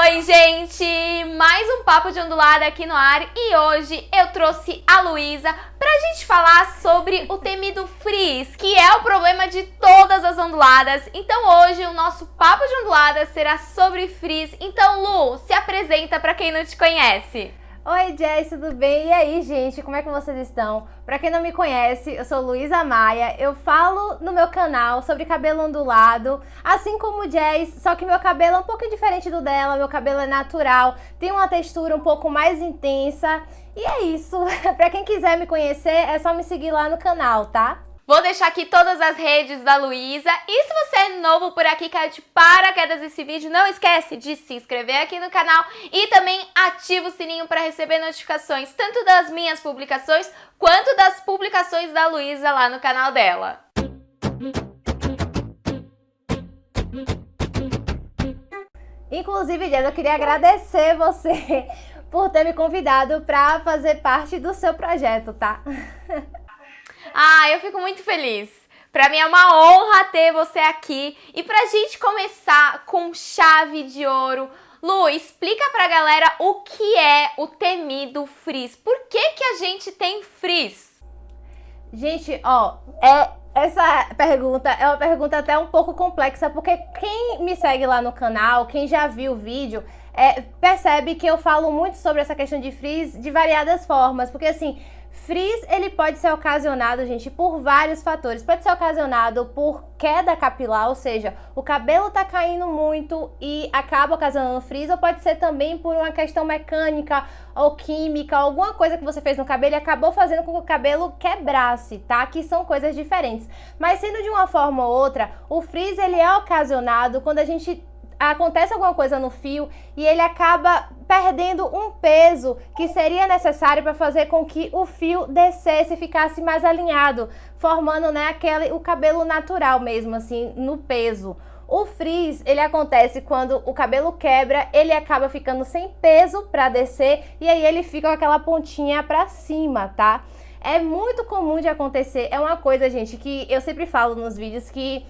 Oi, gente! Mais um Papo de Ondulada aqui no ar e hoje eu trouxe a Luísa pra gente falar sobre o temido frizz, que é o problema de todas as onduladas. Então hoje o nosso Papo de Ondulada será sobre frizz. Então, Lu, se apresenta pra quem não te conhece. Oi, Jess, tudo bem? E aí, gente, como é que vocês estão? Pra quem não me conhece, eu sou Luísa Maia, eu falo no meu canal sobre cabelo ondulado, assim como o Jess, só que meu cabelo é um pouco diferente do dela, meu cabelo é natural, tem uma textura um pouco mais intensa, e é isso. Pra quem quiser me conhecer, é só me seguir lá no canal, tá? Vou deixar aqui todas as redes da Luísa. E se você é novo por aqui, caiu de paraquedas nesse vídeo, não esquece de se inscrever aqui no canal e também ativa o sininho para receber notificações tanto das minhas publicações quanto das publicações da Luísa lá no canal dela. Inclusive, Jess, eu queria agradecer você por ter me convidado para fazer parte do seu projeto, tá? Ah, eu fico muito feliz. Pra mim é uma honra ter você aqui. E pra gente começar com chave de ouro, Lu, explica pra galera o que é o temido frizz. Por que a gente tem frizz? Gente, essa pergunta é uma pergunta até um pouco complexa, porque quem me segue lá no canal, quem já viu o vídeo, percebe que eu falo muito sobre essa questão de frizz de variadas formas, porque assim, frizz, ele pode ser ocasionado, gente, por vários fatores. Pode ser ocasionado por queda capilar, ou seja, o cabelo tá caindo muito e acaba ocasionando frizz, ou pode ser também por uma questão mecânica ou química, alguma coisa que você fez no cabelo e acabou fazendo com que o cabelo quebrasse, tá? Que são coisas diferentes. Mas sendo de uma forma ou outra, o frizz, ele é ocasionado quando acontece alguma coisa no fio e ele acaba perdendo um peso que seria necessário para fazer com que o fio descesse e ficasse mais alinhado, formando, né, o cabelo natural mesmo, assim, no peso. O frizz, ele acontece quando o cabelo quebra, ele acaba ficando sem peso para descer e aí ele fica com aquela pontinha para cima, tá? É muito comum de acontecer, é uma coisa, gente, que eu sempre falo nos vídeos que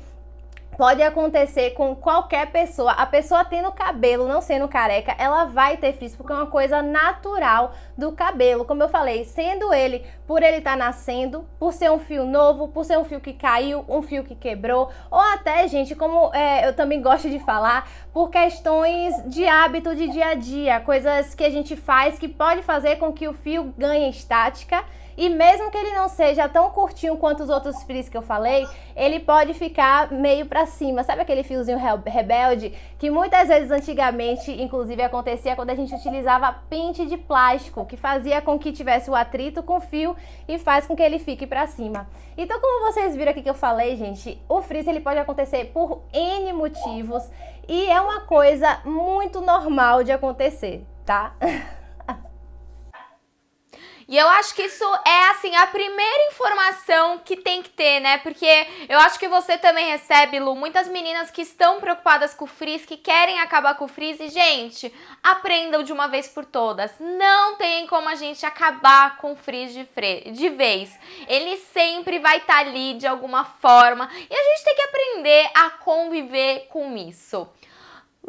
pode acontecer com qualquer pessoa. A pessoa tendo cabelo, não sendo careca, ela vai ter frizz, porque é uma coisa natural do cabelo. Como eu falei, sendo ele, por ele estar nascendo, por ser um fio novo, por ser um fio que caiu, um fio que quebrou, ou até, gente, como eu também gosto de falar, por questões de hábito de dia a dia, coisas que a gente faz que pode fazer com que o fio ganhe estática. E mesmo que ele não seja tão curtinho quanto os outros frizz que eu falei, ele pode ficar meio pra cima. Sabe aquele fiozinho rebelde? Que muitas vezes antigamente, inclusive, acontecia quando a gente utilizava pente de plástico, que fazia com que tivesse o atrito com o fio e faz com que ele fique pra cima. Então, como vocês viram aqui que eu falei, gente, o frizz ele pode acontecer por N motivos e é uma coisa muito normal de acontecer, tá? E eu acho que isso é, assim, a primeira informação que tem que ter, né? Porque eu acho que você também recebe, Lu, muitas meninas que estão preocupadas com o frizz, que querem acabar com o frizz. E, gente, aprendam de uma vez por todas. Não tem como a gente acabar com o frizz de vez. Ele sempre vai estar ali de alguma forma. E a gente tem que aprender a conviver com isso.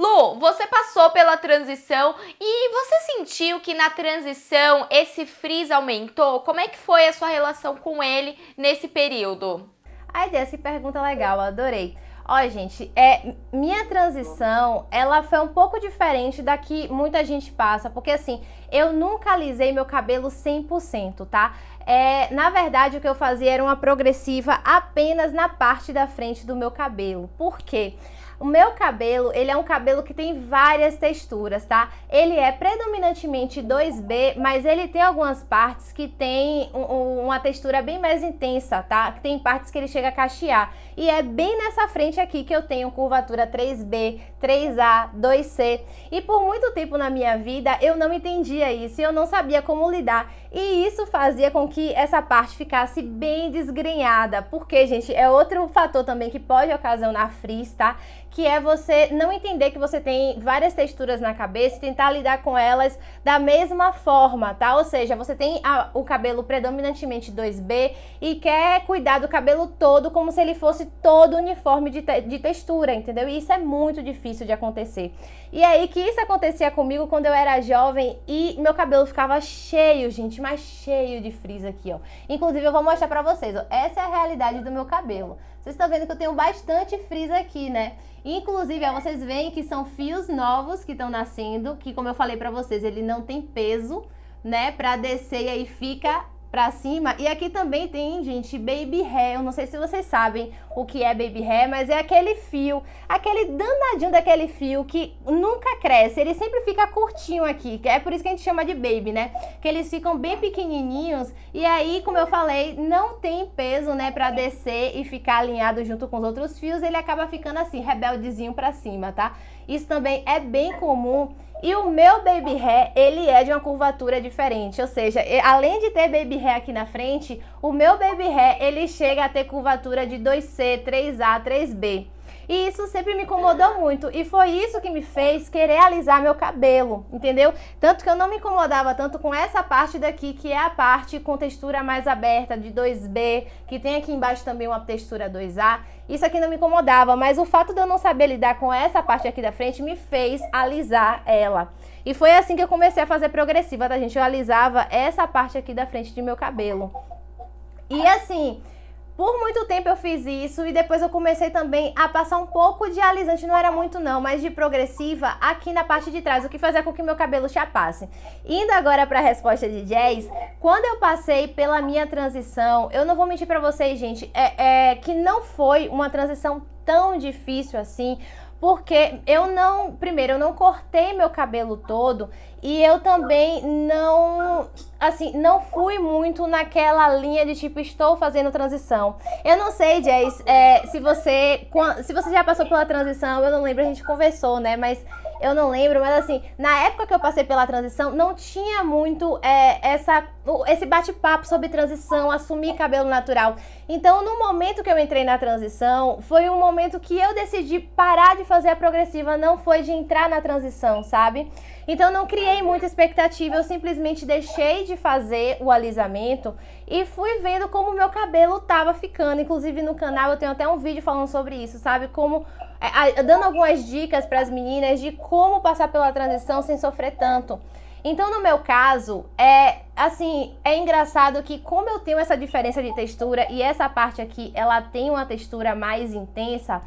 Lu, você passou pela transição e você sentiu que na transição esse frizz aumentou? Como é que foi a sua relação com ele nesse período? Ai, Jess, que pergunta legal, adorei. Ó, gente, minha transição, ela foi um pouco diferente da que muita gente passa, porque assim, eu nunca alisei meu cabelo 100%, tá? Na verdade, o que eu fazia era uma progressiva apenas na parte da frente do meu cabelo. Por quê? O meu cabelo, ele é um cabelo que tem várias texturas, tá? Ele é predominantemente 2B, mas ele tem algumas partes que tem uma textura bem mais intensa, tá? Tem partes que ele chega a cachear. E é bem nessa frente aqui que eu tenho curvatura 3B, 3A, 2C. E por muito tempo na minha vida, eu não entendia isso e eu não sabia como lidar. E isso fazia com que essa parte ficasse bem desgrenhada. Porque, gente, é outro fator também que pode ocasionar frizz, tá? Que é você não entender que você tem várias texturas na cabeça e tentar lidar com elas da mesma forma, tá? Ou seja, você tem o cabelo predominantemente 2B e quer cuidar do cabelo todo como se ele fosse todo uniforme de textura, entendeu? E isso é muito difícil. difícil de acontecer. E aí que isso acontecia comigo quando eu era jovem e meu cabelo ficava cheio, gente, mas cheio de frizz aqui, ó. Inclusive eu vou mostrar pra vocês, ó, essa é a realidade do meu cabelo. Vocês estão vendo que eu tenho bastante frizz aqui, né? Inclusive, ó, vocês veem que são fios novos que estão nascendo, que como eu falei pra vocês, ele não tem peso, né, pra descer e aí fica pra cima. E aqui também tem, gente, baby hair. Eu não sei se vocês sabem o que é baby hair, mas é aquele fio, aquele danadinho daquele fio que nunca cresce, ele sempre fica curtinho aqui, que é por isso que a gente chama de baby, né? Que eles ficam bem pequenininhos e aí, como eu falei, não tem peso, né, pra descer e ficar alinhado junto com os outros fios, ele acaba ficando assim, rebeldezinho pra cima, tá? Isso também é bem comum. E o meu baby hair, ele é de uma curvatura diferente, ou seja, além de ter baby hair aqui na frente, o meu baby hair, ele chega a ter curvatura de 2C, 3A, 3B. E isso sempre me incomodou muito, e foi isso que me fez querer alisar meu cabelo, entendeu? Tanto que eu não me incomodava tanto com essa parte daqui, que é a parte com textura mais aberta, de 2B, que tem aqui embaixo também uma textura 2A. Isso aqui não me incomodava, mas o fato de eu não saber lidar com essa parte aqui da frente me fez alisar ela. E foi assim que eu comecei a fazer progressiva, tá, gente? Eu alisava essa parte aqui da frente de meu cabelo. E assim, por muito tempo eu fiz isso e depois eu comecei também a passar um pouco de alisante, não era muito não, mas de progressiva aqui na parte de trás, o que fazia com que meu cabelo chapasse. Indo agora para a resposta de Jazz, quando eu passei pela minha transição, eu não vou mentir para vocês, gente, que não foi uma transição tão difícil assim, porque primeiro, eu não cortei meu cabelo todo e eu também não fui muito naquela linha de tipo, estou fazendo transição. Eu não sei, Jazz, se você já passou pela transição, eu não lembro, a gente conversou, né, mas eu não lembro, mas assim, na época que eu passei pela transição, não tinha muito esse bate-papo sobre transição, assumir cabelo natural. Então, no momento que eu entrei na transição, foi um momento que eu decidi parar de fazer a progressiva, não foi de entrar na transição, sabe? Então, não criei muita expectativa, eu simplesmente deixei de fazer o alisamento e fui vendo como o meu cabelo tava ficando. Inclusive, no canal eu tenho até um vídeo falando sobre isso, sabe? Como dando algumas dicas para as meninas de como passar pela transição sem sofrer tanto. Então, no meu caso, é engraçado que como eu tenho essa diferença de textura e essa parte aqui, ela tem uma textura mais intensa,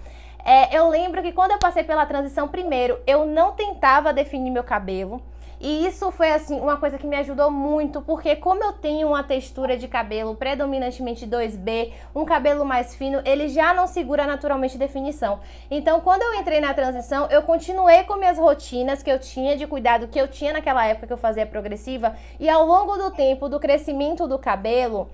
eu lembro que quando eu passei pela transição, primeiro, eu não tentava definir meu cabelo. E isso foi, assim, uma coisa que me ajudou muito, porque como eu tenho uma textura de cabelo predominantemente 2B, um cabelo mais fino, ele já não segura naturalmente definição. Então, quando eu entrei na transição, eu continuei com minhas rotinas que eu tinha de cuidado, que eu tinha naquela época que eu fazia progressiva, e ao longo do tempo do crescimento do cabelo,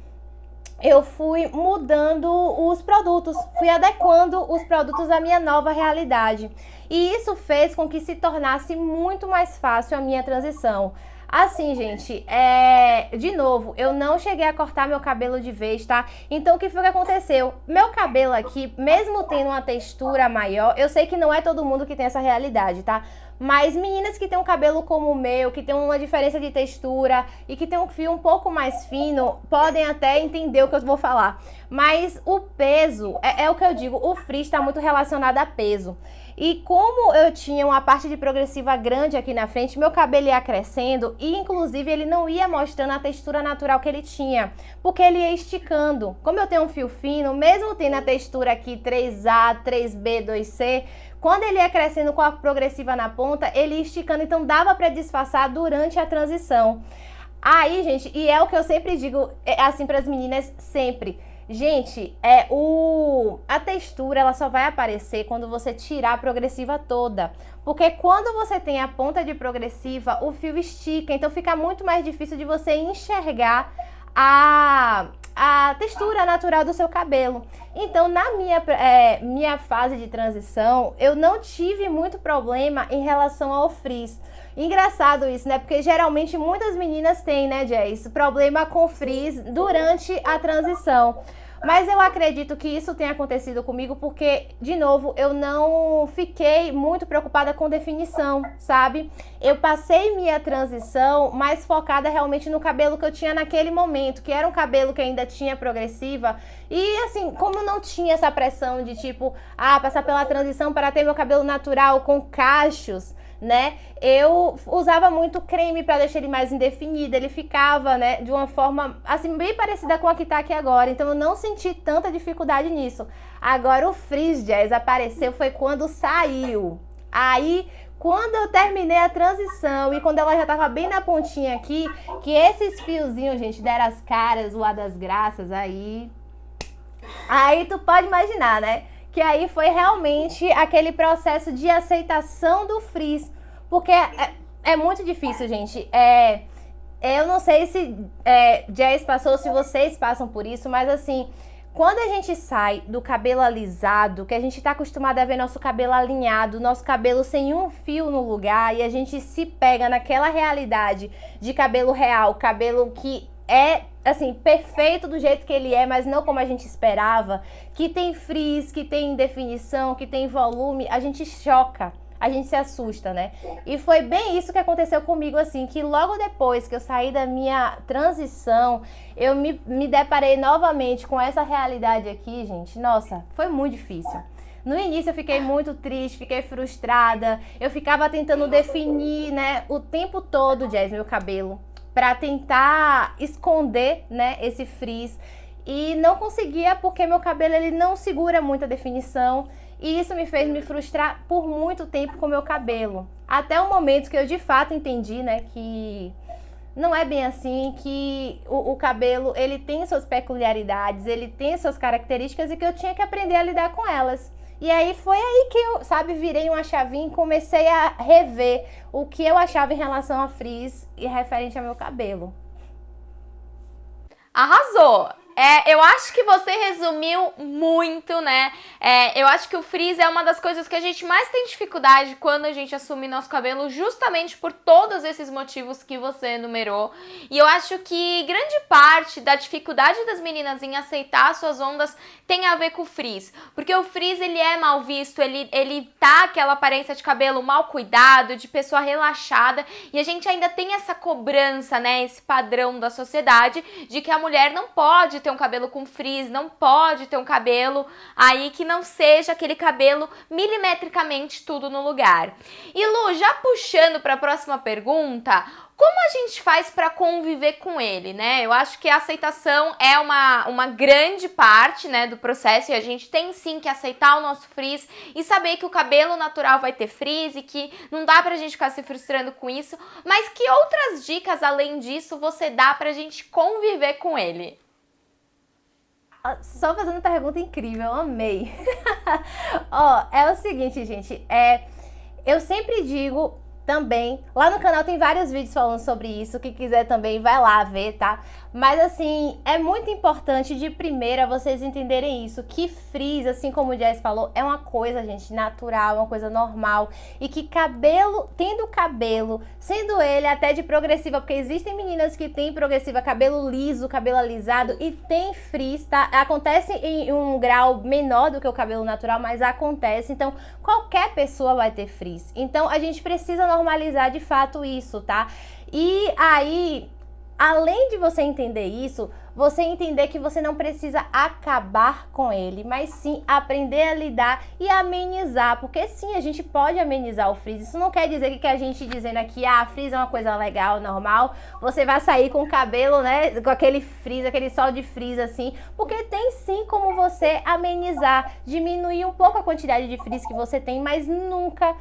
eu fui mudando os produtos, fui adequando os produtos à minha nova realidade. E isso fez com que se tornasse muito mais fácil a minha transição. Assim, gente, de novo, eu não cheguei a cortar meu cabelo de vez, tá? Então, o que foi que aconteceu? Meu cabelo aqui, mesmo tendo uma textura maior, eu sei que não é todo mundo que tem essa realidade, tá? Mas meninas que têm um cabelo como o meu, que tem uma diferença de textura e que tem um fio um pouco mais fino, podem até entender o que eu vou falar. Mas o peso, é o que eu digo, o frizz está muito relacionado a peso. E como eu tinha uma parte de progressiva grande aqui na frente, meu cabelo ia crescendo e inclusive ele não ia mostrando a textura natural que ele tinha, porque ele ia esticando. Como eu tenho um fio fino, mesmo tendo a textura aqui 3A, 3B, 2C, quando ele ia crescendo com a progressiva na ponta, ele ia esticando, então dava para disfarçar durante a transição. Aí, gente, e é o que eu sempre digo, assim, para as meninas, sempre. Gente, a textura ela só vai aparecer quando você tirar a progressiva toda. Porque quando você tem a ponta de progressiva, o fio estica, então fica muito mais difícil de você enxergar a textura natural do seu cabelo. Então, na minha fase de transição, eu não tive muito problema em relação ao frizz. Engraçado isso, né? Porque geralmente muitas meninas têm, né, Jess, problema com frizz durante a transição. Mas eu acredito que isso tenha acontecido comigo porque, de novo, eu não fiquei muito preocupada com definição, sabe? Eu passei minha transição mais focada realmente no cabelo que eu tinha naquele momento, que era um cabelo que ainda tinha progressiva. E assim, como não tinha essa pressão de tipo, passar pela transição para ter meu cabelo natural com cachos, né? Eu usava muito creme para deixar ele mais indefinido, ele ficava, né, de uma forma assim bem parecida com a que tá aqui agora. Então eu não senti tanta dificuldade nisso. Agora o frizz, Jazz, apareceu foi quando saiu. Aí quando eu terminei a transição e quando ela já tava bem na pontinha aqui, que esses fiozinhos, gente, deram as caras, o ar das graças, aí tu pode imaginar, né? Que aí foi realmente aquele processo de aceitação do frizz. Porque é muito difícil, gente. Eu não sei se Jazz passou, se vocês passam por isso, mas assim, quando a gente sai do cabelo alisado, que a gente tá acostumado a ver nosso cabelo alinhado, nosso cabelo sem um fio no lugar, e a gente se pega naquela realidade de cabelo real, cabelo que é, assim, perfeito do jeito que ele é, mas não como a gente esperava, que tem frizz, que tem definição, que tem volume, a gente choca, a gente se assusta, né? E foi bem isso que aconteceu comigo, assim, que logo depois que eu saí da minha transição, eu me deparei novamente com essa realidade aqui, gente. Nossa, foi muito difícil. No início eu fiquei muito triste, fiquei frustrada, eu ficava tentando definir, né, o tempo todo, Jazz, meu cabelo, para tentar esconder, né, esse frizz, e não conseguia porque meu cabelo ele não segura muita definição, e isso me fez me frustrar por muito tempo com meu cabelo, até o momento que eu de fato entendi, né, que não é bem assim, que o cabelo ele tem suas peculiaridades, ele tem suas características e que eu tinha que aprender a lidar com elas. E aí foi aí que eu, sabe, virei uma chavinha e comecei a rever o que eu achava em relação a frizz e referente ao meu cabelo. Arrasou! Eu acho que você resumiu muito, né? Eu acho que o frizz é uma das coisas que a gente mais tem dificuldade quando a gente assume nosso cabelo, justamente por todos esses motivos que você enumerou. E eu acho que grande parte da dificuldade das meninas em aceitar suas ondas tem a ver com o frizz. Porque o frizz, ele é mal visto, ele tá aquela aparência de cabelo mal cuidado, de pessoa relaxada. E a gente ainda tem essa cobrança, né? Esse padrão da sociedade de que a mulher não pode ter um cabelo com frizz, não pode ter um cabelo aí que não seja aquele cabelo milimetricamente tudo no lugar. E Lu, já puxando para a próxima pergunta, como a gente faz para conviver com ele, né? Eu acho que a aceitação é uma grande parte, né, do processo, e a gente tem sim que aceitar o nosso frizz e saber que o cabelo natural vai ter frizz e que não dá pra gente ficar se frustrando com isso, mas que outras dicas além disso você dá pra gente conviver com ele? Só fazendo pergunta incrível, eu amei. É o seguinte, gente, eu sempre digo também, lá no canal tem vários vídeos falando sobre isso, quem quiser também vai lá ver, tá? Mas assim, é muito importante de primeira vocês entenderem isso, que frizz, assim como o Jazz falou, é uma coisa, gente, natural, uma coisa normal, e que cabelo, tendo cabelo, sendo ele até de progressiva, porque existem meninas que têm progressiva, cabelo liso, cabelo alisado, e tem frizz, tá? Acontece em um grau menor do que o cabelo natural, mas acontece, então qualquer pessoa vai ter frizz. Então a gente precisa normalizar de fato isso, tá? E aí, além de você entender isso, você entender que você não precisa acabar com ele, mas sim aprender a lidar e amenizar, porque sim, a gente pode amenizar o frizz. Isso não quer dizer que a gente dizendo aqui, frizz é uma coisa legal, normal, você vai sair com o cabelo, né, com aquele frizz, aquele sol de frizz assim, porque tem sim como você amenizar, diminuir um pouco a quantidade de frizz que você tem, mas nunca,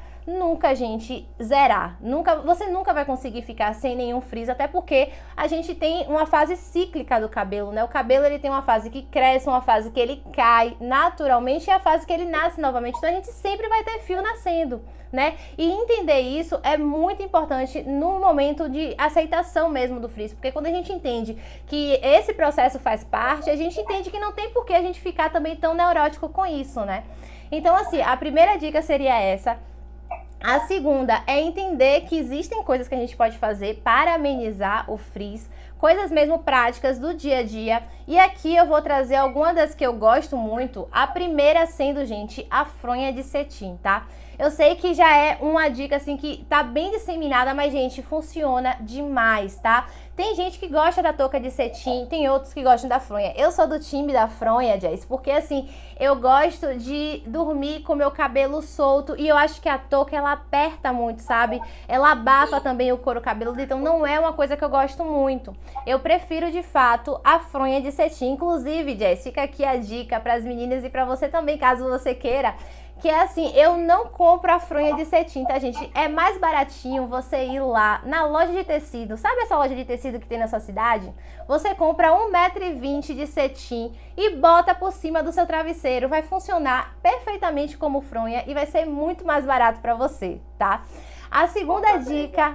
gente, zerar. Você nunca vai conseguir ficar sem nenhum frizz, até porque a gente tem uma fase cíclica do cabelo, né? O cabelo, ele tem uma fase que cresce, uma fase que ele cai naturalmente e a fase que ele nasce novamente. Então a gente sempre vai ter fio nascendo, né? E entender isso é muito importante no momento de aceitação mesmo do frizz, porque quando a gente entende que esse processo faz parte, a gente entende que não tem por que a gente ficar também tão neurótico com isso, né? Então, assim, a primeira dica seria essa. A segunda é entender que existem coisas que a gente pode fazer para amenizar o frizz, coisas mesmo práticas do dia a dia. E aqui eu vou trazer algumas das que eu gosto muito. A primeira sendo, gente, a fronha de cetim, tá? Eu sei que já é uma dica assim que tá bem disseminada, mas gente, funciona demais, tá? Tem gente que gosta da touca de cetim, tem outros que gostam da fronha. Eu sou do time da fronha, Jess, porque assim, eu gosto de dormir com meu cabelo solto e eu acho que a touca ela aperta muito, sabe? Ela abafa também o couro cabeludo, então não é uma coisa que eu gosto muito. Eu prefiro de fato a fronha de cetim. Inclusive, Jess, fica aqui a dica para as meninas e para você também, caso você queira. Que é assim, eu não compro a fronha de cetim, tá, gente? É mais baratinho você ir lá na loja de tecido. Sabe essa loja de tecido que tem na sua cidade? Você compra 1,20 m de cetim e bota por cima do seu travesseiro. Vai funcionar perfeitamente como fronha e vai ser muito mais barato pra você, tá? A segunda dica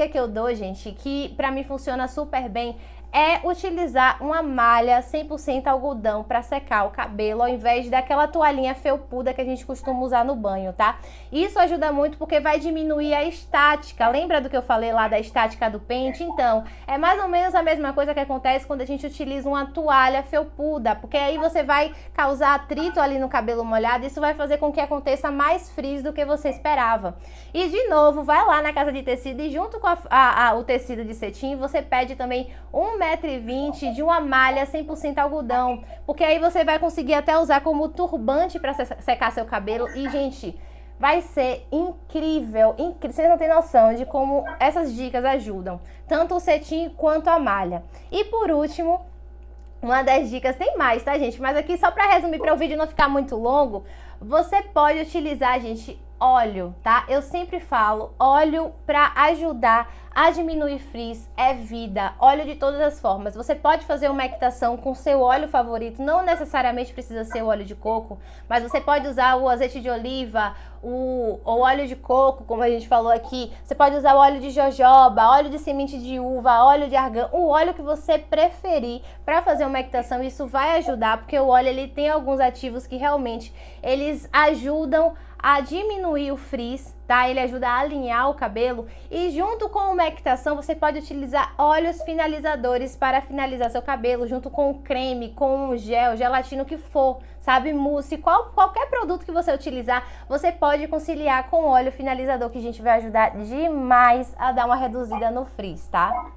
que eu dou, gente, que pra mim funciona super bem, é utilizar uma malha 100% algodão para secar o cabelo, ao invés daquela toalhinha felpuda que a gente costuma usar no banho, tá? Isso ajuda muito porque vai diminuir a estática. Lembra do que eu falei lá da estática do pente? Então, é mais ou menos a mesma coisa que acontece quando a gente utiliza uma toalha felpuda, porque aí você vai causar atrito ali no cabelo molhado, e isso vai fazer com que aconteça mais frizz do que você esperava. E de novo, vai lá na casa de tecido e junto com o tecido de cetim, você pede também 1,20 m de uma malha 100% algodão, porque aí você vai conseguir até usar como turbante para secar seu cabelo e, gente, vai ser incrível, incrível. Vocês não têm noção de como essas dicas ajudam, tanto o cetim quanto a malha. E por último, uma das dicas, tem mais, tá, gente? Mas aqui só para resumir, para o vídeo não ficar muito longo, você pode utilizar, gente, óleo, tá? Eu sempre falo, óleo para ajudar a diminuir frizz é vida, óleo de todas as formas. Você pode fazer uma equitação com seu óleo favorito, não necessariamente precisa ser o óleo de coco, mas você pode usar o azeite de oliva, o óleo de coco, como a gente falou aqui. Você pode usar o óleo de jojoba, óleo de semente de uva, óleo de argan, o óleo que você preferir para fazer uma equitação. Isso vai ajudar, porque o óleo ele tem alguns ativos que realmente eles ajudam a diminuir o frizz, tá? Ele ajuda a alinhar o cabelo e junto com uma equitação você pode utilizar óleos finalizadores para finalizar seu cabelo, junto com o creme, com o gel, gelatina, o que for, sabe? Mousse, qualquer produto que você utilizar, você pode conciliar com o óleo finalizador, que a gente vai ajudar demais a dar uma reduzida no frizz, tá?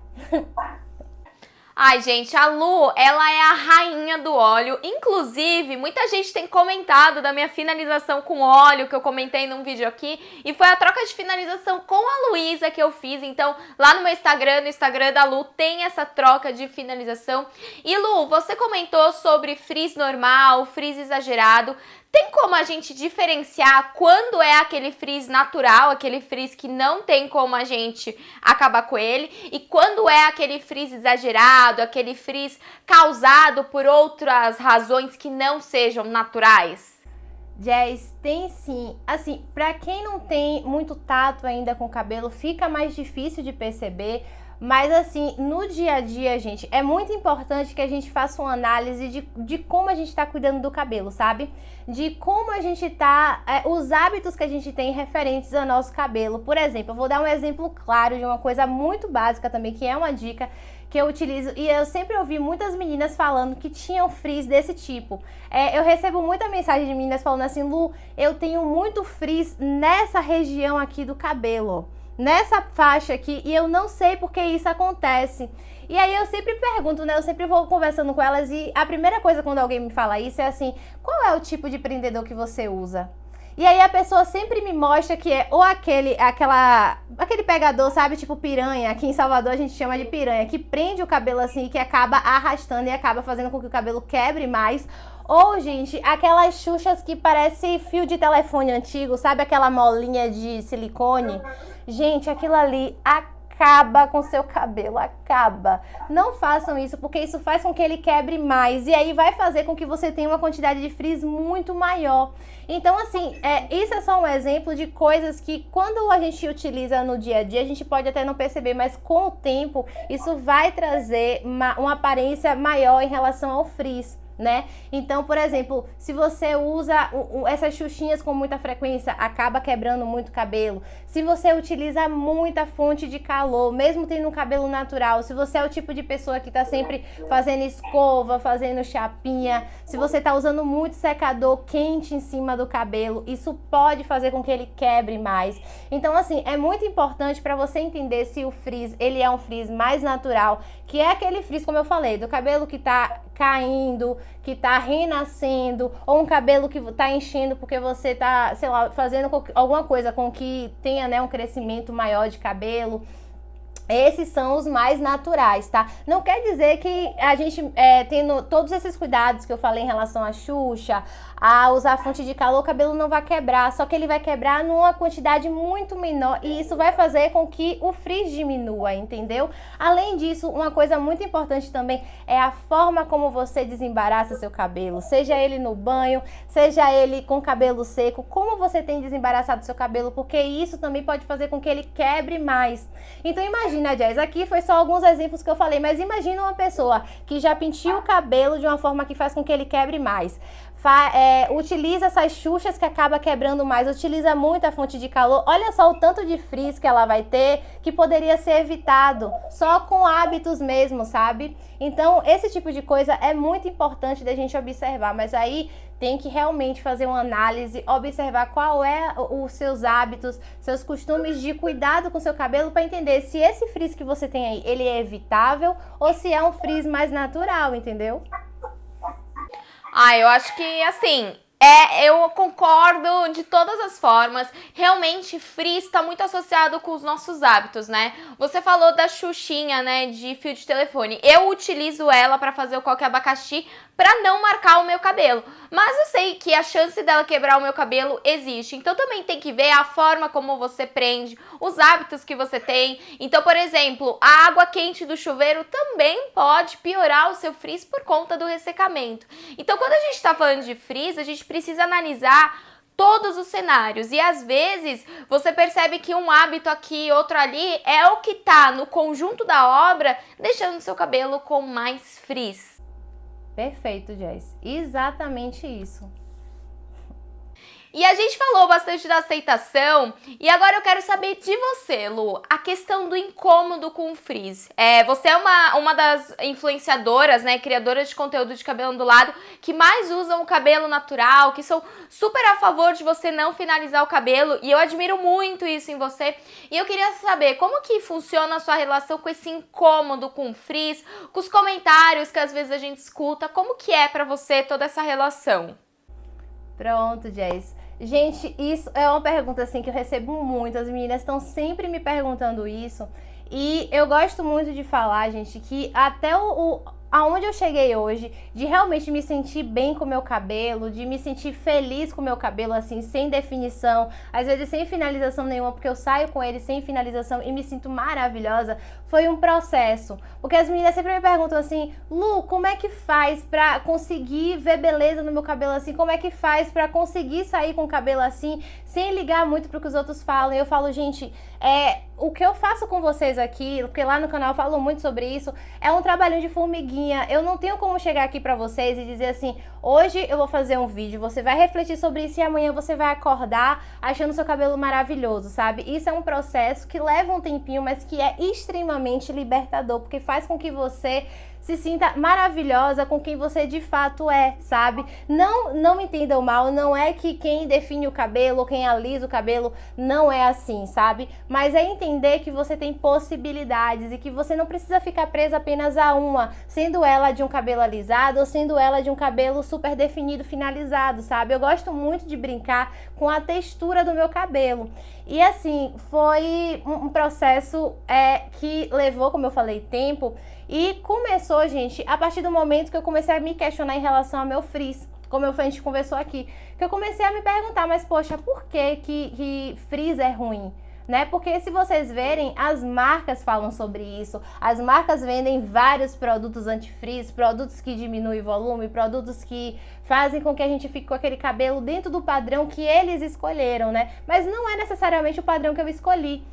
Ai, gente, a Lu, ela é a rainha do óleo. Inclusive, muita gente tem comentado da minha finalização com óleo, que eu comentei num vídeo aqui. E foi a troca de finalização com a Luísa que eu fiz. Então, lá no meu Instagram, no Instagram da Lu, tem essa troca de finalização. E Lu, você comentou sobre frizz normal, frizz exagerado. Tem como a gente diferenciar quando é aquele frizz natural, aquele frizz que não tem como a gente acabar com ele, e quando é aquele frizz exagerado, aquele frizz causado por outras razões que não sejam naturais? Jess, tem sim. Assim, pra quem não tem muito tato ainda com o cabelo, fica mais difícil de perceber. Mas assim, no dia a dia, gente, é muito importante que a gente faça uma análise de como a gente tá cuidando do cabelo, sabe? De como a gente tá, os hábitos que a gente tem referentes ao nosso cabelo. Por exemplo, eu vou dar um exemplo claro de uma coisa muito básica também, que é uma dica que eu utilizo, e eu sempre ouvi muitas meninas falando que tinham frizz desse tipo. Eu recebo muita mensagem de meninas falando assim: Lu, eu tenho muito frizz nessa região aqui do cabelo, nessa faixa aqui, e eu não sei por que isso acontece. E aí eu sempre pergunto, né? Eu sempre vou conversando com elas, e a primeira coisa quando alguém me fala isso é assim: qual é o tipo de prendedor que você usa? E aí a pessoa sempre me mostra que é ou aquele pegador, sabe? Tipo piranha. Aqui em Salvador a gente chama de piranha, que prende o cabelo assim, que acaba arrastando e acaba fazendo com que o cabelo quebre mais. Ou, gente, aquelas xuxas que parece fio de telefone antigo, sabe? Aquela molinha de silicone. Gente, aquilo ali acaba com seu cabelo, acaba. Não façam isso, porque isso faz com que ele quebre mais, e aí vai fazer com que você tenha uma quantidade de frizz muito maior. Então, assim, isso é só um exemplo de coisas que quando a gente utiliza no dia a dia, a gente pode até não perceber, mas com o tempo, isso vai trazer uma aparência maior em relação ao frizz. né? Então, por exemplo, se você usa essas xuxinhas com muita frequência, acaba quebrando muito cabelo. Se você utiliza muita fonte de calor, mesmo tendo um cabelo natural, se você é o tipo de pessoa que tá sempre fazendo escova, fazendo chapinha, se você tá usando muito secador quente em cima do cabelo, isso pode fazer com que ele quebre mais. Então, assim, é muito importante para você entender se o frizz, ele é um frizz mais natural, que é aquele frizz, como eu falei, do cabelo que tá caindo, que tá renascendo, ou um cabelo que tá enchendo porque você tá, sei lá, fazendo alguma coisa com que tenha, né, um crescimento maior de cabelo. Esses são os mais naturais, tá? Não quer dizer que a gente, tendo todos esses cuidados que eu falei em relação à Xuxa, a usar fonte de calor, o cabelo não vai quebrar, só que ele vai quebrar numa quantidade muito menor e isso vai fazer com que o frizz diminua, entendeu? Além disso, uma coisa muito importante também é a forma como você desembaraça seu cabelo, seja ele no banho, seja ele com cabelo seco, como você tem desembaraçado seu cabelo, porque isso também pode fazer com que ele quebre mais. Então imagina, Jazz, aqui foi só alguns exemplos que eu falei, mas imagina uma pessoa que já penteia o cabelo de uma forma que faz com que ele quebre mais. Utiliza essas xuxas que acaba quebrando mais, utiliza muita fonte de calor, olha só o tanto de frizz que ela vai ter, que poderia ser evitado só com hábitos mesmo, sabe? Então, esse tipo de coisa é muito importante da gente observar, mas aí tem que realmente fazer uma análise, observar qual é os seus hábitos, seus costumes de cuidado com o seu cabelo para entender se esse frizz que você tem aí, ele é evitável ou se é um frizz mais natural, entendeu? Eu acho que, assim, eu concordo de todas as formas. Realmente, frizz está muito associado com os nossos hábitos, né? Você falou da xuxinha, né, de fio de telefone. Eu utilizo ela para fazer o coque abacaxi para não marcar o meu cabelo. Mas eu sei que a chance dela quebrar o meu cabelo existe. Então também tem que ver a forma como você prende, os hábitos que você tem. Então, por exemplo, a água quente do chuveiro também pode piorar o seu frizz por conta do ressecamento. Então, quando a gente está falando de frizz, a gente precisa analisar todos os cenários. E às vezes você percebe que um hábito aqui, outro ali, é o que tá no conjunto da obra, deixando seu cabelo com mais frizz. Perfeito, Jess. Exatamente isso. E a gente falou bastante da aceitação e agora eu quero saber de você, Lu, a questão do incômodo com o frizz. Você é uma das influenciadoras, né, criadoras de conteúdo de cabelo ondulado que mais usam o cabelo natural, que são super a favor de você não finalizar o cabelo e eu admiro muito isso em você. E eu queria saber como que funciona a sua relação com esse incômodo com o frizz, com os comentários que às vezes a gente escuta, como que é pra você toda essa relação? Pronto, Jess. Gente, isso é uma pergunta assim que eu recebo muito, as meninas estão sempre me perguntando isso e eu gosto muito de falar, gente, que até aonde eu cheguei hoje, de realmente me sentir bem com o meu cabelo, de me sentir feliz com o meu cabelo, assim, sem definição, às vezes sem finalização nenhuma, porque eu saio com ele sem finalização e me sinto maravilhosa, foi um processo. Porque as meninas sempre me perguntam assim, Lu, como é que faz pra conseguir ver beleza no meu cabelo assim? Como é que faz pra conseguir sair com o cabelo assim, sem ligar muito pro que os outros falam? E eu falo, gente, o que eu faço com vocês aqui, porque lá no canal eu falo muito sobre isso, é um trabalhinho de formiguinha. Eu não tenho como chegar aqui pra vocês e dizer assim, hoje eu vou fazer um vídeo, você vai refletir sobre isso e amanhã você vai acordar achando seu cabelo maravilhoso, sabe? Isso é um processo que leva um tempinho, mas que é extremamente libertador, porque faz com que você se sinta maravilhosa com quem você de fato é, sabe? Não me entendam mal, não é que quem define o cabelo ou quem alisa o cabelo não é assim, sabe? Mas é entender que você tem possibilidades e que você não precisa ficar presa apenas a uma, sendo ela de um cabelo alisado ou sendo ela de um cabelo super definido, finalizado, sabe? Eu gosto muito de brincar com a textura do meu cabelo. E assim, foi um processo que levou, como eu falei, tempo. E começou, gente, a partir do momento que eu comecei a me questionar em relação ao meu frizz. Como a gente conversou aqui. Que eu comecei a me perguntar, mas poxa, por que frizz é ruim? Né? Porque se vocês verem, as marcas falam sobre isso. As marcas vendem vários produtos anti-frizz, produtos que diminuem volume, produtos que fazem com que a gente fique com aquele cabelo dentro do padrão que eles escolheram, né? Mas não é necessariamente o padrão que eu escolhi.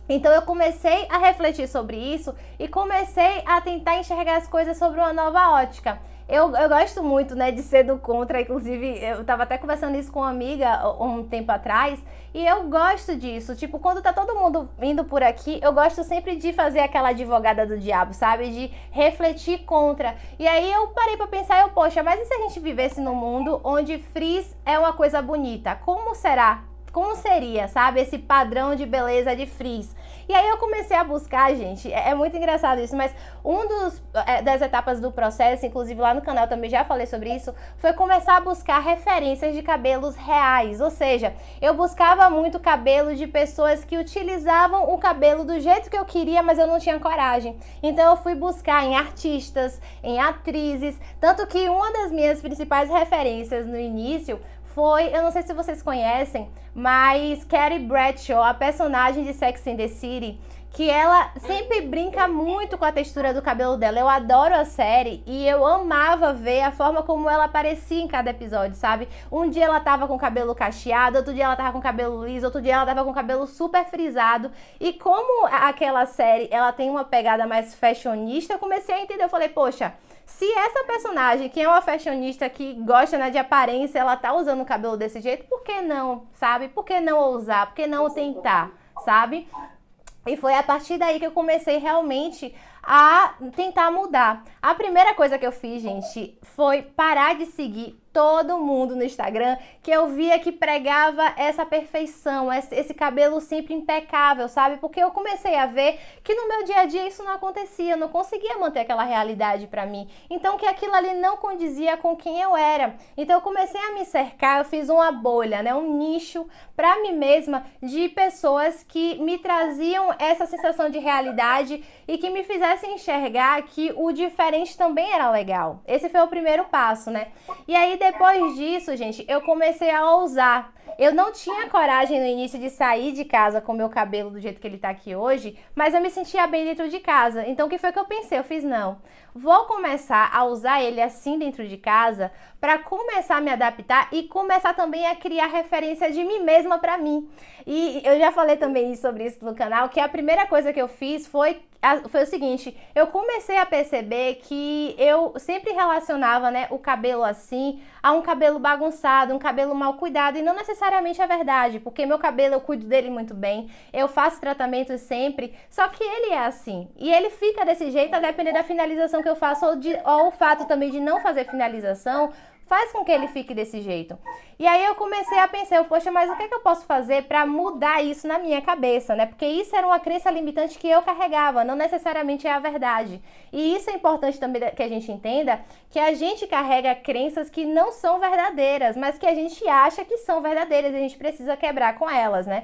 Então eu comecei a refletir sobre isso e comecei a tentar enxergar as coisas sobre uma nova ótica. Eu gosto muito, né, de ser do contra. Inclusive, eu tava até conversando isso com uma amiga um tempo atrás. E eu gosto disso. Tipo, quando tá todo mundo indo por aqui, eu gosto sempre de fazer aquela advogada do diabo, sabe? De refletir contra. E aí eu parei pra pensar, poxa, mas e se a gente vivesse num mundo onde frizz é uma coisa bonita? Como será? Como seria, sabe, esse padrão de beleza de frizz? E aí eu comecei a buscar, gente, é muito engraçado isso, mas das etapas do processo, inclusive lá no canal também já falei sobre isso, foi começar a buscar referências de cabelos reais, ou seja, eu buscava muito cabelo de pessoas que utilizavam o cabelo do jeito que eu queria, mas eu não tinha coragem. Então eu fui buscar em artistas, em atrizes, tanto que uma das minhas principais referências no início foi, eu não sei se vocês conhecem, mas Carrie Bradshaw, a personagem de Sex and the City, que ela sempre brinca muito com a textura do cabelo dela. Eu adoro a série e eu amava ver a forma como ela aparecia em cada episódio, sabe? Um dia ela tava com o cabelo cacheado, outro dia ela tava com o cabelo liso, outro dia ela tava com o cabelo super frisado. E como aquela série, ela tem uma pegada mais fashionista, eu comecei a entender, eu falei, poxa, se essa personagem, que é uma fashionista que gosta, né, de aparência, ela tá usando o cabelo desse jeito, por que não, sabe? Por que não ousar? Por que não tentar, sabe? E foi a partir daí que eu comecei realmente a tentar mudar. A primeira coisa que eu fiz, gente, foi parar de seguir todo mundo no Instagram que eu via que pregava essa perfeição, esse cabelo sempre impecável, sabe? Porque eu comecei a ver que no meu dia a dia isso não acontecia, eu não conseguia manter aquela realidade pra mim. Então que aquilo ali não condizia com quem eu era. Então eu comecei a me cercar, eu fiz uma bolha, né? Um nicho pra mim mesma de pessoas que me traziam essa sensação de realidade e que me fizessem enxergar que o diferente também era legal. Esse foi o primeiro passo, né? E aí depois disso, gente, eu comecei a ousar. Eu não tinha coragem no início de sair de casa com meu cabelo do jeito que ele tá aqui hoje, mas eu me sentia bem dentro de casa. Então o que foi que eu pensei? Eu fiz, não, vou começar a usar ele assim dentro de casa para começar a me adaptar e começar também a criar referência de mim mesma para mim. E eu já falei também sobre isso no canal, que a primeira coisa que eu fiz foi o seguinte, eu comecei a perceber que eu sempre relacionava, né, o cabelo assim a um cabelo bagunçado, um cabelo mal cuidado, e não necessariamente é verdade, porque meu cabelo eu cuido dele muito bem, eu faço tratamentos sempre, só que ele é assim, e ele fica desse jeito a depender da finalização que eu faço, ou o fato também de não fazer finalização, faz com que ele fique desse jeito. E aí eu comecei a pensar, poxa, mas o que é que eu posso fazer para mudar isso na minha cabeça, né? Porque isso era uma crença limitante que eu carregava, não necessariamente é a verdade. E isso é importante também que a gente entenda, que a gente carrega crenças que não são verdadeiras, mas que a gente acha que são verdadeiras e a gente precisa quebrar com elas, né?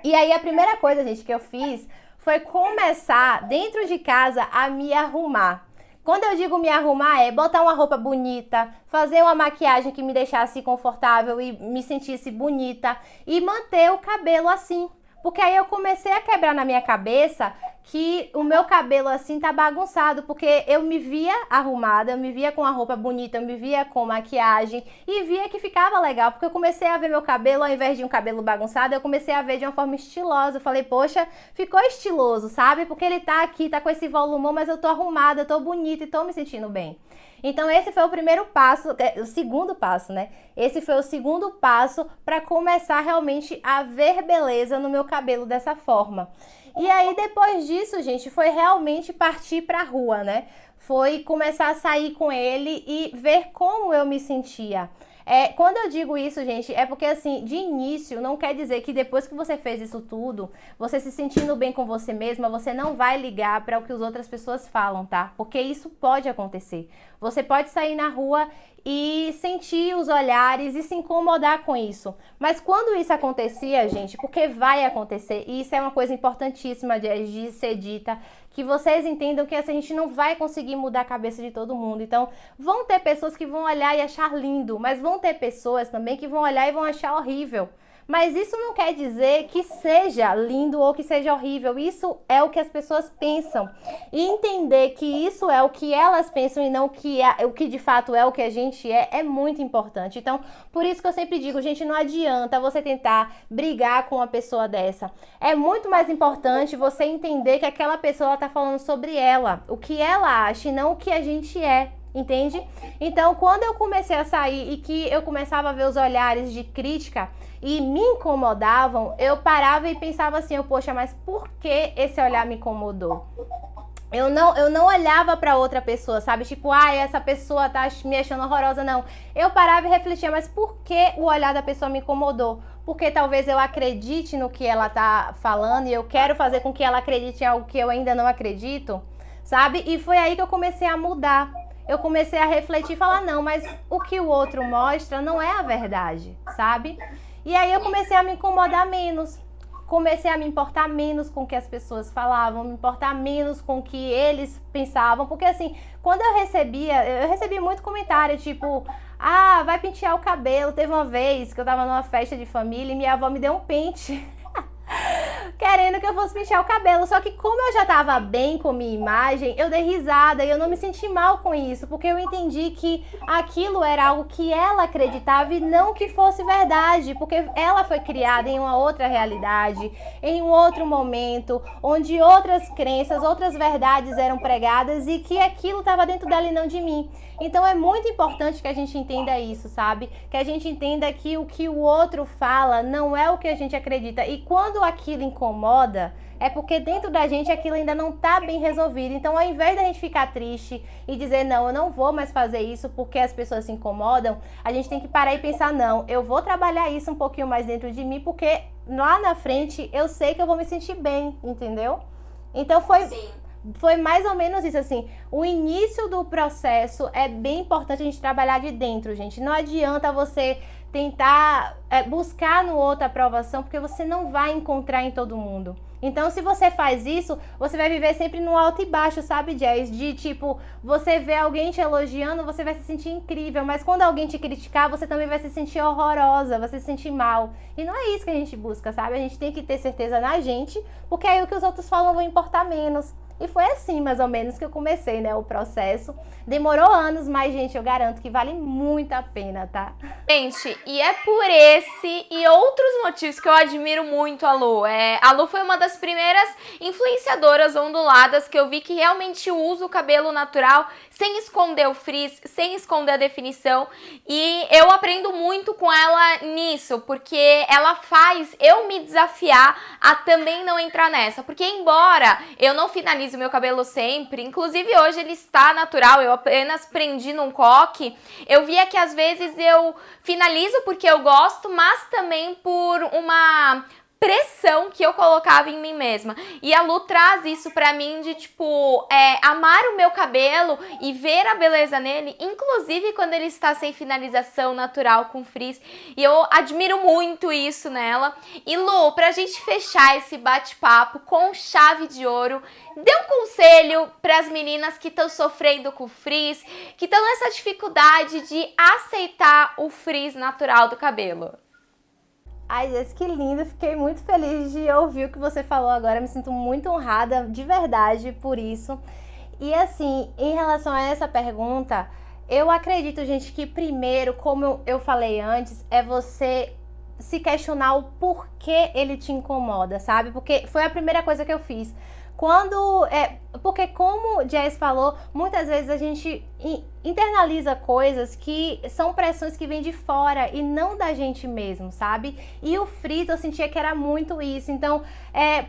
E aí a primeira coisa, gente, que eu fiz foi começar dentro de casa a me arrumar. Quando eu digo me arrumar, é botar uma roupa bonita, fazer uma maquiagem que me deixasse confortável e me sentisse bonita e manter o cabelo assim. Porque aí eu comecei a quebrar na minha cabeça que o meu cabelo assim tá bagunçado, porque eu me via arrumada, eu me via com a roupa bonita, eu me via com maquiagem e via que ficava legal, porque eu comecei a ver meu cabelo, ao invés de um cabelo bagunçado, eu comecei a ver de uma forma estilosa. Eu falei, poxa, ficou estiloso, sabe? Porque ele tá aqui, tá com esse volumão, mas eu tô arrumada, eu tô bonita e tô me sentindo bem. Então esse foi o primeiro passo, o segundo passo, né? Esse foi o segundo passo para começar realmente a ver beleza no meu cabelo dessa forma. E aí depois disso, gente, foi realmente partir pra rua, né? Foi começar a sair com ele e ver como eu me sentia. Quando eu digo isso, gente, é porque assim, de início, não quer dizer que depois que você fez isso tudo, você se sentindo bem com você mesma, você não vai ligar para o que as outras pessoas falam, tá? Porque isso pode acontecer. Você pode sair na rua e sentir os olhares e se incomodar com isso. Mas quando isso acontecia, gente, porque vai acontecer, e isso é uma coisa importantíssima de ser dita, que vocês entendam que a gente não vai conseguir mudar a cabeça de todo mundo. Então, vão ter pessoas que vão olhar e achar lindo, mas vão ter pessoas também que vão olhar e vão achar horrível. Mas isso não quer dizer que seja lindo ou que seja horrível. Isso é o que as pessoas pensam. E entender que isso é o que elas pensam e não o que de fato é o que a gente é muito importante. Então, por isso que eu sempre digo, gente, não adianta você tentar brigar com uma pessoa dessa. É muito mais importante você entender que aquela pessoa está falando sobre ela, o que ela acha e não o que a gente é. entende? Então, quando eu comecei a sair e que eu começava a ver os olhares de crítica e me incomodavam, eu parava e pensava assim, poxa, mas por que esse olhar me incomodou? Eu não olhava pra outra pessoa, sabe? Tipo, essa pessoa tá me achando horrorosa, não. Eu parava e refletia, mas por que o olhar da pessoa me incomodou? Porque talvez eu acredite no que ela tá falando e eu quero fazer com que ela acredite em algo que eu ainda não acredito, sabe? E foi aí que eu comecei a mudar. Eu comecei a refletir e falar, não, mas o que o outro mostra não é a verdade, sabe? E aí eu comecei a me incomodar menos. Comecei a me importar menos com o que as pessoas falavam, me importar menos com o que eles pensavam, porque assim, quando eu recebi muito comentário, tipo, vai pentear o cabelo. Teve uma vez que eu tava numa festa de família e minha avó me deu um pente, querendo que eu fosse pentear o cabelo, só que como eu já tava bem com minha imagem, eu dei risada e eu não me senti mal com isso, porque eu entendi que aquilo era algo que ela acreditava e não que fosse verdade, porque ela foi criada em uma outra realidade, em um outro momento, onde outras crenças, outras verdades eram pregadas e que aquilo estava dentro dela e não de mim. Então é muito importante que a gente entenda isso, sabe? Que a gente entenda que o que o outro fala não é o que a gente acredita. E quando aquilo incomoda, é porque dentro da gente aquilo ainda não tá bem resolvido. Então, ao invés da gente ficar triste e dizer, não, eu não vou mais fazer isso porque as pessoas se incomodam, a gente tem que parar e pensar, não, eu vou trabalhar isso um pouquinho mais dentro de mim, porque lá na frente eu sei que eu vou me sentir bem, entendeu? Então foi mais ou menos isso, assim, o início do processo é bem importante a gente trabalhar de dentro, gente. Não adianta você tentar buscar no outro aprovação, porque você não vai encontrar em todo mundo. Então, se você faz isso, você vai viver sempre no alto e baixo, sabe, Jess? De tipo, você vê alguém te elogiando, você vai se sentir incrível, mas quando alguém te criticar, você também vai se sentir horrorosa, vai se sentir mal. E não é isso que a gente busca, sabe? A gente tem que ter certeza na gente, porque aí o que os outros falam vai importar menos. E foi assim, mais ou menos, que eu comecei, né, o processo. Demorou anos, mas, gente, eu garanto que vale muito a pena, tá? Gente, e é por esse e outros motivos que eu admiro muito a Lu. A Lu foi uma das primeiras influenciadoras onduladas que eu vi que realmente usa o cabelo natural sem esconder o frizz, sem esconder a definição. E eu aprendo muito com ela nisso, porque ela faz eu me desafiar a também não entrar nessa. Porque embora eu não finalize o meu cabelo sempre, inclusive hoje ele está natural, eu apenas prendi num coque, eu via que às vezes eu finalizo porque eu gosto, mas também por uma pressão que eu colocava em mim mesma. E a Lu traz isso pra mim de, tipo, amar o meu cabelo e ver a beleza nele, inclusive quando ele está sem finalização natural com frizz. E eu admiro muito isso nela. E Lu, pra gente fechar esse bate-papo com chave de ouro, dê um conselho pras meninas que estão sofrendo com frizz, que estão nessa dificuldade de aceitar o frizz natural do cabelo. Ai, Jess, que lindo. Fiquei muito feliz de ouvir o que você falou agora. Me sinto muito honrada, de verdade, por isso. E assim, em relação a essa pergunta, eu acredito, gente, que primeiro, como eu falei antes, é você se questionar o porquê ele te incomoda, sabe? Porque foi a primeira coisa que eu fiz. Porque como o Jess falou, muitas vezes a gente internaliza coisas que são pressões que vêm de fora e não da gente mesmo, sabe? E o frizz, eu sentia que era muito isso. Então,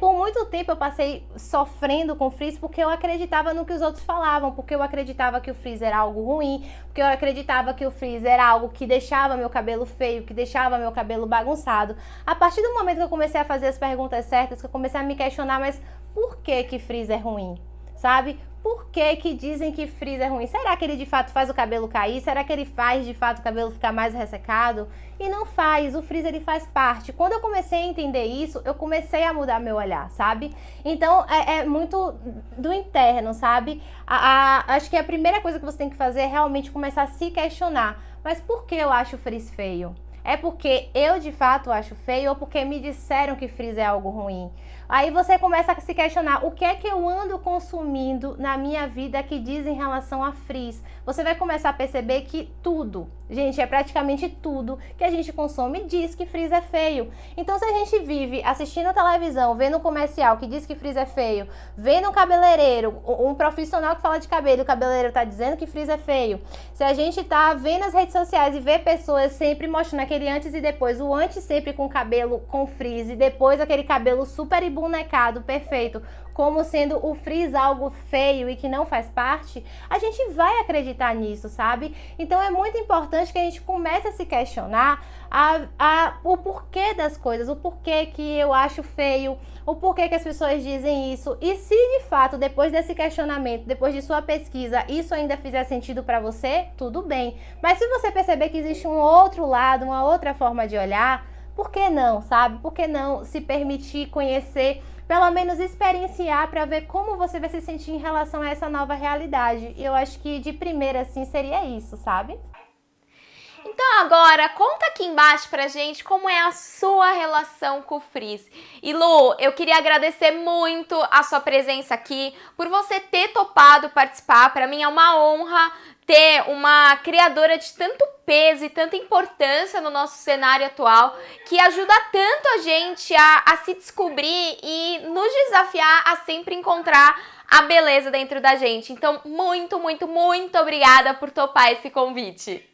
por muito tempo eu passei sofrendo com frizz porque eu acreditava no que os outros falavam, porque eu acreditava que o frizz era algo ruim, porque eu acreditava que o frizz era algo que deixava meu cabelo feio, que deixava meu cabelo bagunçado. A partir do momento que eu comecei a fazer as perguntas certas, que eu comecei a me questionar, mas por que frizz é ruim? Sabe? Por que dizem que frizz é ruim? Será que ele de fato faz o cabelo cair? Será que ele faz de fato o cabelo ficar mais ressecado? E não faz, o frizz ele faz parte. Quando eu comecei a entender isso, eu comecei a mudar meu olhar, sabe? Então é muito do interno, sabe? Acho que a primeira coisa que você tem que fazer é realmente começar a se questionar. Mas por que eu acho o frizz feio? É porque eu de fato acho feio ou porque me disseram que frizz é algo ruim? Aí você começa a se questionar o que é que eu ando consumindo na minha vida que diz em relação a frizz. Você vai começar a perceber que tudo, gente, é praticamente tudo que a gente consome diz que frizz é feio. Então se a gente vive assistindo televisão, vendo um comercial que diz que frizz é feio, vendo um cabeleireiro, um profissional que fala de cabelo, o cabeleireiro tá dizendo que frizz é feio. Se a gente tá vendo as redes sociais e vê pessoas sempre mostrando aquele antes e depois, o antes sempre com cabelo com frizz e depois aquele cabelo super embonecado, perfeito, como sendo o frizz algo feio e que não faz parte, a gente vai acreditar nisso, sabe? Então é muito importante que a gente comece a se questionar o porquê das coisas, o porquê que eu acho feio, o porquê que as pessoas dizem isso. E se de fato, depois desse questionamento, depois de sua pesquisa, isso ainda fizer sentido para você, tudo bem. Mas se você perceber que existe um outro lado, uma outra forma de olhar, por que não, sabe? Por que não se permitir conhecer, pelo menos experienciar para ver como você vai se sentir em relação a essa nova realidade. E eu acho que de primeira, assim, seria isso, sabe? Então agora, conta aqui embaixo pra gente como é a sua relação com o frizz. E Lu, eu queria agradecer muito a sua presença aqui, por você ter topado participar. Pra mim é uma honra ter uma criadora de tanto peso e tanta importância no nosso cenário atual, que ajuda tanto a gente a se descobrir e nos desafiar a sempre encontrar a beleza dentro da gente. Então, muito, muito, muito obrigada por topar esse convite.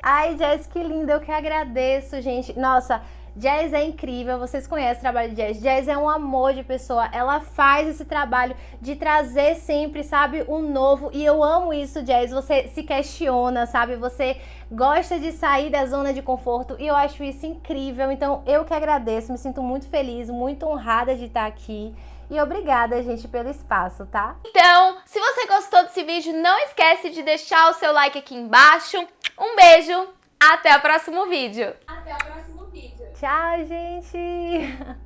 Ai, Jess, que linda, eu que agradeço, gente. Nossa, Jess é incrível, vocês conhecem o trabalho de Jess. Jess é um amor de pessoa, ela faz esse trabalho de trazer sempre, sabe, o novo. E eu amo isso, Jess, você se questiona, sabe, você gosta de sair da zona de conforto e eu acho isso incrível. Então, eu que agradeço, me sinto muito feliz, muito honrada de estar aqui. E obrigada, gente, pelo espaço, tá? Então, se você gostou desse vídeo, não esquece de deixar o seu like aqui embaixo. Um beijo, até o próximo vídeo. Tchau, gente!